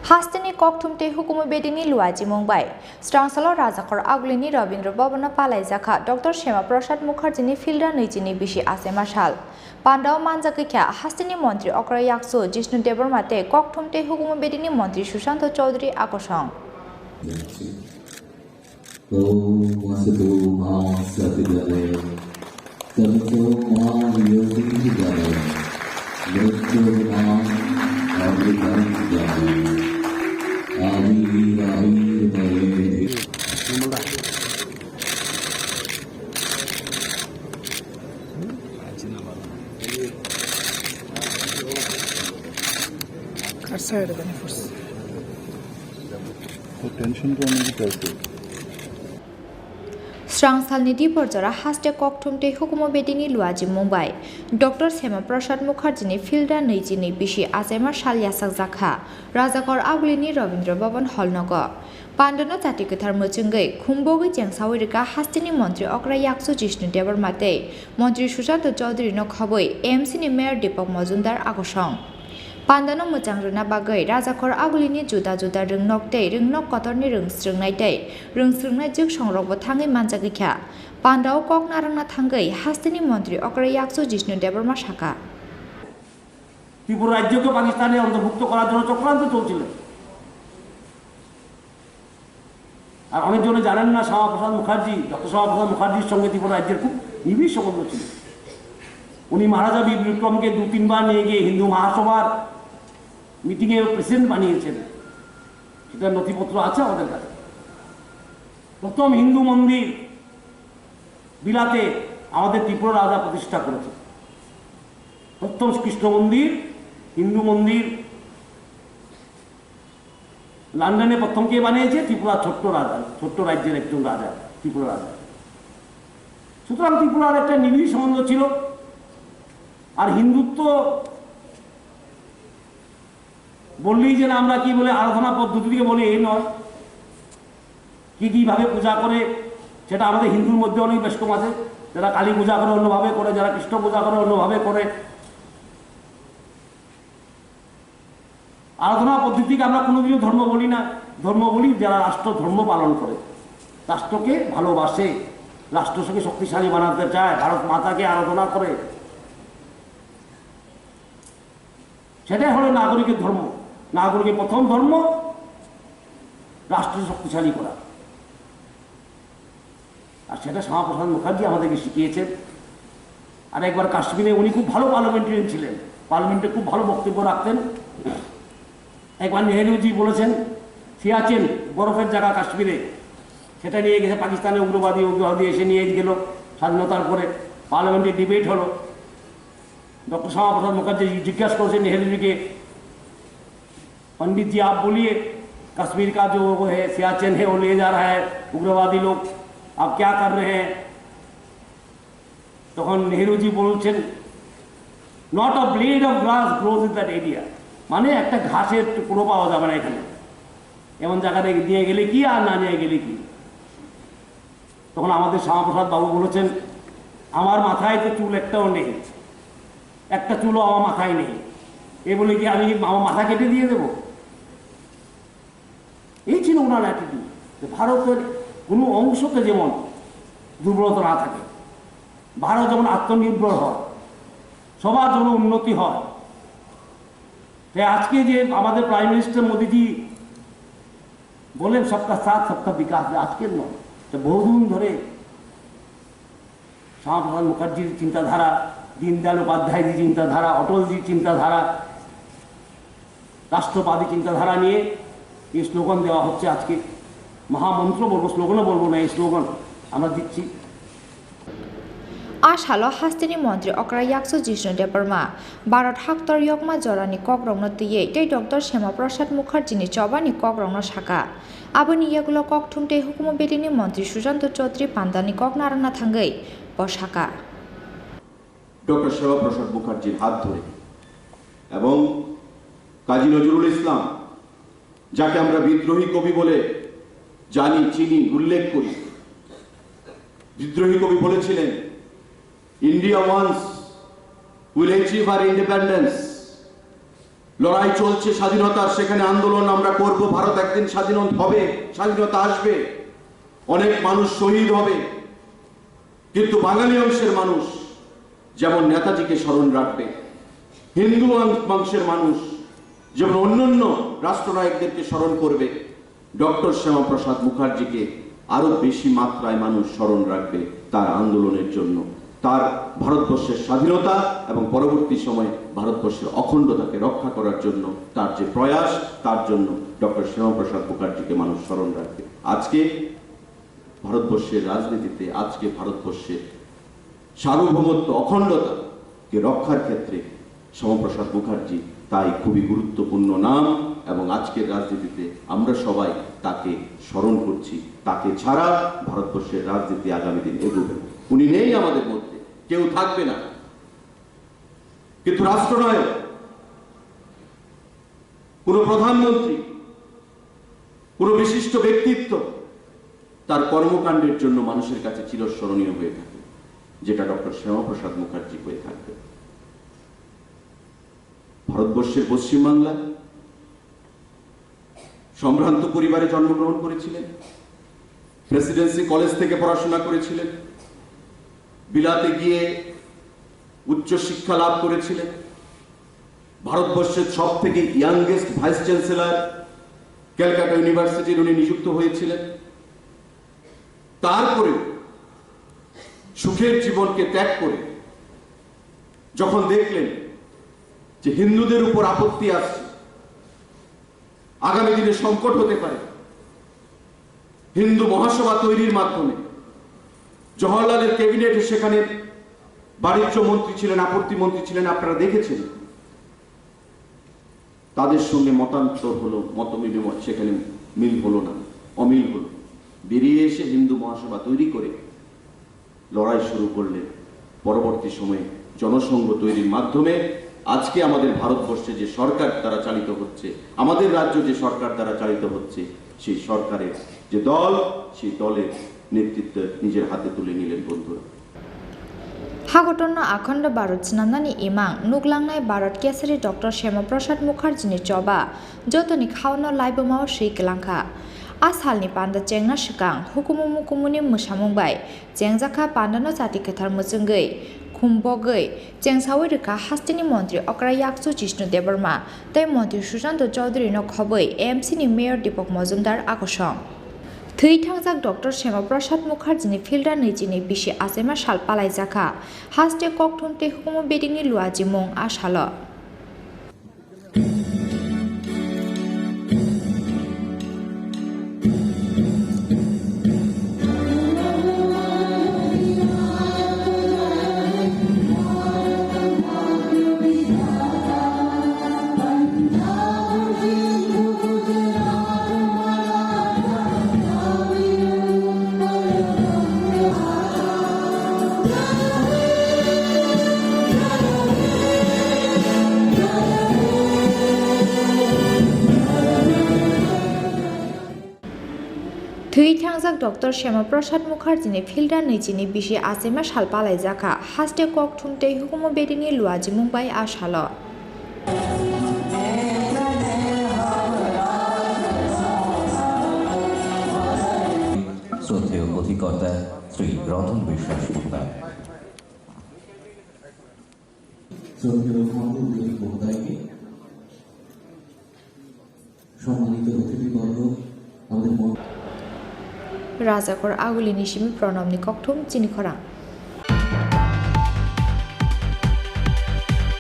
Hasteni Kokthum te Hukumu Bedekni Luwaijimung bai Strangsalo Rajakor Aglini Rabindra Bhavana Palai Jaka Dr. Shyma Prasad Mukharjee Filda Nijini Bishi Achaimsa Panda Manjakikya Hasteni Montri Okra Yakso Jishnu Debar Mate Kokthum te Hukumu Bedekni Montri Sushant Chaudhary Akosong Strangsalni Diporjara Haste Kokthum te Hukumu Bedekni Luwaijimung bai Dr. Shyma Prasad Mukharjee Filda Nijini Bishi Achaimsa Yasak Jakha Rajakor Aglini Rabindra Bhavan Holnogo Pandano Tatikuthar Muchungai Khumbogi Jengsawirika Hasteni Montri Okra Yakso Jishnu Debar Mate Montri Sushant Chaudhary no Khoboi AMC ni Mayor Deepak Majumdar Akosong Pandano Muchangruna Bagai Rajakor Aglini Juda Juda Rungnok Tei Rungnok Kotorni Rungsrungnai Tei Rungsrungnai Juk Songrokbo Thangai Manjakikya Pandao Koknarangna Thangai Hasteni Montri Okra Yakso Jishnu Debar Shaka Tripura রাজ্যকে পাকিস্তানে অন্তর্ভুক্ত করার জন্য চক্রান্ত চলছিল আর অনেকজনে জানেন না শ্যামা প্রসাদ মুখার্জি ডক্টর শ্যামা প্রসাদ মুখার্জির সঙ্গে ত্রিপুরা রাজ্যের খুব নিবিড় সম্বন্ধ ছিল উনি মহারাজা বিক্রমকে 2-3 বার নিয়ে গিয়ে হিন্দু মহাসভার মিটিংয়ে প্রেসিডেন্ট বানিয়েছেন সেটা নথিপত্র আছে আমাদের কাছে প্রথম হিন্দু মন্দির বিলাতে আমাদের ত্রিপুরা রাজা প্রতিষ্ঠা করেছে প্রথম কৃষ্ণ মন্দির হিন্দু মন্দির লন্ডনে প্রথম কে বানিয়েছে ত্রিপুরা ছোট্ট রাজা ছোট্ট রাজ্যের একজন রাজা ত্রিপুরা রাজা সুতরাং ত্রিপুরার একটা নিবিড় সম্বন্ধ ছিল আর হিন্দুত্ব বললেই যে আমরা কি বলে আরাধনা পদ্ধতি থেকে বলি এই নয় কি কিভাবে পূজা করে সেটা আমাদের হিন্দুর মধ্যে অনেক বেশ কম আছে যারা কালী পূজা করে অন্যভাবে করে যারা কৃষ্ণ পূজা করে অন্যভাবে করে আরাধনা পদ্ধতিকে আমরা কোনোদিনও ধর্ম বলি না ধর্ম বলি যারা রাষ্ট্র ধর্ম পালন করে রাষ্ট্রকে ভালোবাসে রাষ্ট্রকে শক্তিশালী বানাতে চায় ভারত মাতাকে আরাধনা করে সেটাই হলো নাগরিকের ধর্ম নাগরিকের প্রথম ধর্ম রাষ্ট্র শক্তিশালী করা আর সেটা শ্যামা প্রসাদ মুখার্জি আমাদেরকে শিখিয়েছেন আর একবার কাশ্মীরে উনি খুব ভালো পার্লামেন্টারিয়ান ছিলেন পার্লামেন্টে খুব ভালো বক্তব্য রাখতেন একবার নেহরুজি বলেছেন সিয়াচেন বরফের জায়গা কাশ্মীরে সেটা নিয়ে গেছে পাকিস্তানের উগ্রবাদী এসে নিয়ে গেল স্বাধীনতার পরে পার্লামেন্টে ডিবেট হলো डॉक्टर श्यामा प्रसाद मुखर्जी जिज्ञासा करें नेहरू जी के पंडित जी आप बोलिए कश्मीर का जो वो है सियाचिन है वो ले जा रहा है उग्रवादी लोग आप क्या कर रहे हैं तो नेहरू जी बोलছেন not a blade of grass grows in that area মানে একটা ঘাসের টুকরো পাওয়া যাবে না এখানে এমন জায়গায় দিয়ে গেলে কি আর না নিয়ে গেলে কি তখন আমাদের শ্যামা প্রসাদ বাবু বলেছেন আমার মাথায় তো চুল একটাও নেই একটা চুলও আমার মাথায় নেই এই বলে কি আমি আমার মাথা কেটে দিয়ে দেব এই ছিল ওনার অ্যাটিটিউড ভারতের কোনো অংশতে যেমন দুর্বলতা না থাকে ভারত যেমন আত্মনির্ভর হয় সবার জন্য উন্নতি হয় তাই আজকে যে আমাদের প্রাইম মিনিস্টার মোদিজি বলেন সবকা সাথ সবকা বিকাশ আজকের নয় বহুদিন ধরে শ্যামা প্রসাদ মুখার্জির চিন্তাধারা दीनदयाल उपाध्याय जी चिंताधारा अटल जी चिंताधारा राष्ट्रवादी चिंताधारा निये ये स्लोगान देवा होच्छे आज के महामंत्र बोलबो स्लोगानও बोलबो ना এই স্লোগান আমরা দিচ্ছি आशालो हास्तेनि मन्त्री अक्रा याक्सो जिष्णु देबरमा भारत हाक्तर यकमा जरानि कक्रंनो तिये तै डॉक्टर श्यामा प्रसाद मुखार्जीनि चबानि कक्रंनो शाखा आबनि यागुलो ककथुम तै हुकुमु बेदेनि मन्त्री सुशांत चौधरी पांडानि ककनारांना थांगै बशाखा डॉक्टर श्यामा प्रसाद मुखार्जीर हाथ धरे এবং কাজী নজরুল ইসলাম যাকে আমরা বিদ্রোহী কবি বলে জানি চিনি উল্লেখ করি বিদ্রোহী কবি বলেছিলেন India once will achieve our independence লড়াই চলছে স্বাধীনতার, সেখানে আন্দোলন আমরা করব। ভারত একদিন স্বাধীন হবে, স্বাধীনতা আসবে, অনেক মানুষ শহীদ হবে, কিন্তু বাঙালি অংশের মানুষ যেমন নেতাজিকে স্মরণ রাখবে, হিন্দু অংশের মানুষ যেমন অন্যান্য রাষ্ট্রনায়কদেরকে স্মরণ করবে, ডক্টর শ্যামাপ্রসাদ মুখার্জিকে আরো বেশি মাত্রায় মানুষ স্মরণ রাখবে তার আন্দোলনের জন্য, তার ভারতবর্ষের স্বাধীনতা এবং পরবর্তী সময়ে ভারতবর্ষের অখণ্ডতাকে রক্ষা করার জন্য তার যে প্রয়াস, তার জন্য ডক্টর শ্যামাপ্রসাদ মুখার্জিকে মানুষ স্মরণ রাখবে। আজকে ভারতবর্ষের রাজনীতিতে, আজকে ভারতবর্ষের সার্বভৌমত্ব, অখণ্ডতাকে রক্ষার ক্ষেত্রে শ্যামাপ্রসাদ মুখার্জি তাই খুবই গুরুত্বপূর্ণ নাম, এবং আজকের রাজনীতিতে আমরা সবাই তাকে স্মরণ করছি। তাকে ছাড়া ভারতবর্ষের রাজনীতি আগামী দিন এগোবে। উনি নেই আমাদের মধ্যে, কেউ থাকবে না, কিন্তু রাষ্ট্রনায়ক, কোন প্রধানমন্ত্রী, কোন বিশিষ্ট ব্যক্তিত্ব তার কর্মকাণ্ডের জন্য মানুষের কাছে চিরস্মরণীয় হয়ে থাকে, যেটা ডক্টর শ্যামাপ্রসাদ মুখার্জি হয়ে থাকবে। ভারতবর্ষের পশ্চিমবাংলা সম্ভ্রান্ত পরিবারে জন্মগ্রহণ করেছিলেন, প্রেসিডেন্সি কলেজ থেকে পড়াশোনা করেছিলেন, বিলাতে গিয়ে উচ্চ শিক্ষা লাভ করেছিলেন, ভারতবর্ষের সব থেকে ইয়াংগেস্ট ভাইস চ্যান্সেলর ক্যালকাটা ইউনিভার্সিটির উনি নিযুক্ত হয়েছিলেন। তারপরে সুখের জীবনকে ত্যাগ করে যখন দেখলেন যে হিন্দুদের উপর আপত্তি আসছে, আগামী দিনে সংকট হতে পারে, হিন্দু মহাসভা তৈরির মাধ্যমে জওহরলালের ক্যাবিনেটে সেখানে বাণিজ্য মন্ত্রী ছিলেন, আপত্তি মন্ত্রী ছিলেন, আপনারা দেখেছেন, তাদের সঙ্গে মতান্তর হলো, মত বিনিময় সেখানে মিল হলো না, অমিল হলো। বেরিয়ে এসে হিন্দু মহাসভা তৈরি করে লড়াই শুরু করলেন। পরবর্তী সময়ে জনসংঘ তৈরির মাধ্যমে আজকে আমাদের ভারতবর্ষে যে সরকার দ্বারা চালিত হচ্ছে, আমাদের রাজ্য যে সরকার দ্বারা চালিত হচ্ছে, সেই সরকারের যে দল, সেই দলের নেতৃত্ব নিজের হাতে তুলে নিলেন বন্ধুরা। হাগটন আখণ্ড ভারত চিনানি ইমাং নুগলাংনাই ভারত কেসারি ডক্টর শ্যামাপ্রসাদ মুখার্জিনি চবা যতনি খাওয়ানো লাইবমাও সেই কেলাংखा आसालनि पान्डा चेंगना सिगां हुकुमु मुकुमुनि मोसामुंबाय चेंजाखा पान्डानो जाति केथार मुचुंगै खुम्बगै चेंसावै रेखा हास्टेनि मन्त्री अक्रा याक्सु जिष्णु देबर्मा तै मन्त्री सुशांत चौधुरीनो खबै एएमसीनि मेयर दीपक मजुमदार आकर्षण थै थांजाक डक्टर श्यामाप्रसाद मुखार्जीनि फिल्डा नैजिनि बिसि आचाइमा साल पालायजाखा हास्टे ककथुम ते हुकुमु बेदेकनि लुवाइजिमुं आसाल थै थांजाक डक्टर श्यामाप्रसाद मुखार्जीनि फिल्डा नैजिनि बिसि आचाइमा साल पालायजाखा हास्टे ककथुम ते हुकुमु बेदेकनि लुवाइजिमुं बाय आसाल শ্রদ্ধেয় অধিকর্তা শ্রী রতন বিশ্বাস মহোদয়, শ্রদ্ধেয় মন্ডলী মহোদয়কে, সম্মানিত অতিথিবর্গ, আমাদের রাজাকর আগুলিনি সিমি প্রণবনি ককথুম চিনি খরাং।